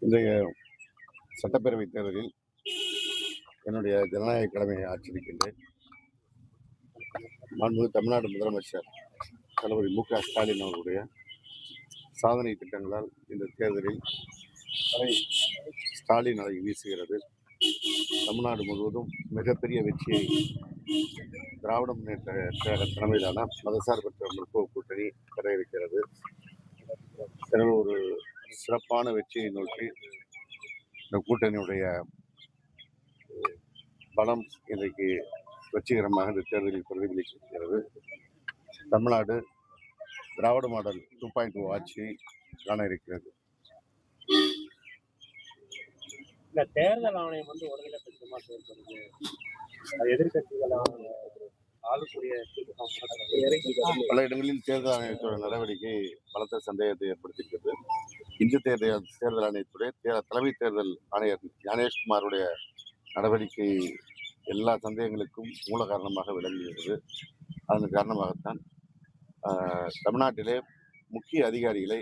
இன்றைய சட்டப்பேரவைத் தேர்தலில் என்னுடைய ஜனநாயக கடமையை ஆற்றிருக்கின்றேன். மாண்புமிகு தமிழ்நாடு முதலமைச்சர் தளபதி மு.க.ஸ்டாலின் அவர்களுடைய சாதனை திட்டங்களால் இந்த தேர்தலில் ஸ்டாலின் அலை வீசுகிறது. தமிழ்நாடு முழுவதும் மிகப்பெரிய வெற்றியை திராவிட முன்னேற்ற கழக தலைமையிலான மதசார்பற்ற முற்போக்கு கூட்டணி பெற இருக்கிறது. எனவே ஒரு சிறப்பான வெற்றியை நோக்கி இந்த கூட்டணியுடைய பலம் இன்றைக்கு வெற்றிகரமாக இந்த தேர்தலில் பிரதிபலிக்கிறது. தமிழ்நாடு திராவிட மாடல் 2.0 ஆட்சியை காண இருக்கிறது. இந்த தேர்தல் ஆணையம் ஒருதலை பட்சமா செயல்படுது. எதிர்கட்சிகள் பல இடங்களில் தேர்தல் ஆணையத்தோட நடவடிக்கை பலத்த சந்தேகத்தை ஏற்படுத்தியிருக்கிறது. இந்து தேர்தல் ஆணையத்துடைய தலைமை தேர்தல் ஆணையர் ஞானேஷ்குமாருடைய நடவடிக்கை எல்லா சந்தேகங்களுக்கும் மூல காரணமாக விளங்குகிறது. அதன் காரணமாகத்தான் தமிழ்நாட்டிலே முக்கிய அதிகாரிகளை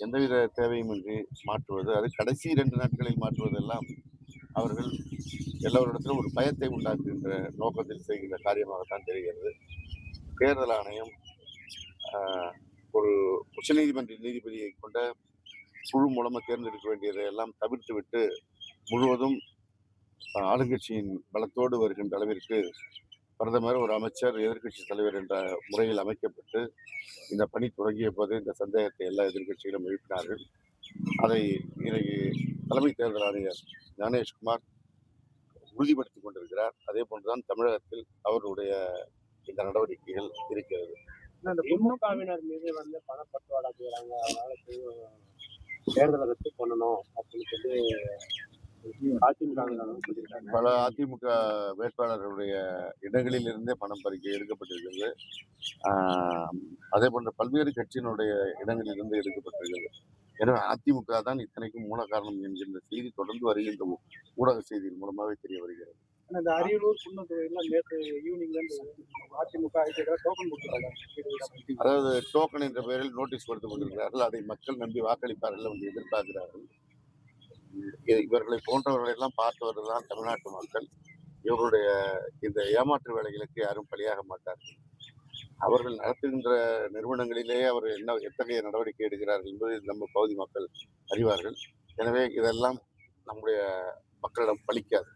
எந்தவித தேவையுமின்றி மாற்றுவது, அது கடைசி 2 நாட்களில் மாற்றுவதெல்லாம் அவர்கள் எல்லோரிடத்திலும் ஒரு பயத்தை உண்டாக்குகின்ற நோக்கத்தில் செய்கின்ற காரியமாகத்தான் தெரிகிறது. தேர்தல் ஆணையம் ஒரு உச்சநீதிமன்ற நீதிபதியை கொண்ட குழு மூலமாக தேர்ந்தெடுக்க வேண்டியதை எல்லாம் தவிர்த்து விட்டு முழுவதும் ஆளுங்கட்சியின் பலத்தோடு வருகின்ற அளவிற்கு பிரதமர், ஒரு அமைச்சர், எதிர்கட்சி தலைவர் என்ற முறையில் அமைக்கப்பட்டு இந்த பணி தொடங்கிய போது இந்த சந்தேகத்தை எல்லா எதிர்கட்சிகளும் எழுப்பினார்கள். அதை இன்றைக்கு தலைமை தேர்தல் ஆணையர் ஞானேஷ்குமார் உறுதிப்படுத்திக் கொண்டிருக்கிறார். அதே போன்றுதான் தமிழகத்தில் அவருடைய இந்த நடவடிக்கைகள் இருக்கிறது. திமுகவினர் மீது பணப்பட்டுவாடா செய்யறாங்க, அதனால தேர்தலை ரத்து பண்ணணும் அப்படின்னு சொல்லி பல அதிமுக வேட்பாளர்களுடைய இடங்களில் இருந்தே பணம் பறிக்க எடுக்கப்பட்டிருக்கிறது. அதே போன்ற பல்வேறு கட்சியினுடைய இடங்களில் இருந்து எடுக்கப்பட்டிருக்கிறது. எனவே அதிமுக தான் இத்தனைக்கும் மூல காரணம் என்கின்ற செய்தி தொடர்ந்து வருகின்ற ஊடக செய்தியின் மூலமாகவே தெரிய வருகிறது. இந்த அரியலூர் நேற்று ஈவினிங்ல அதிமுக அதாவது டோக்கன் என்ற பெயரில் நோட்டீஸ் கொடுத்து கொண்டிருக்கிறார்கள். அதை மக்கள் நம்பி வாக்களிப்பார்கள் என்று எதிர்பார்க்கிறார்கள். இவர்களை போன்றவர்களை எல்லாம் பார்த்தவர்கள் தான் தமிழ்நாட்டு மக்கள். இவர்களுடைய இந்த ஏமாற்று வேலைகளுக்கு யாரும் பலியாக மாட்டார்கள். அவர்கள் நடத்துகின்ற நிறுவனங்களிலேயே அவர் எத்தகைய நடவடிக்கை எடுக்கிறார்கள் என்பது நம்ம பகுதி மக்கள் அறிவார்கள். எனவே இதெல்லாம் நம்முடைய மக்களிடம் பலிக்காது.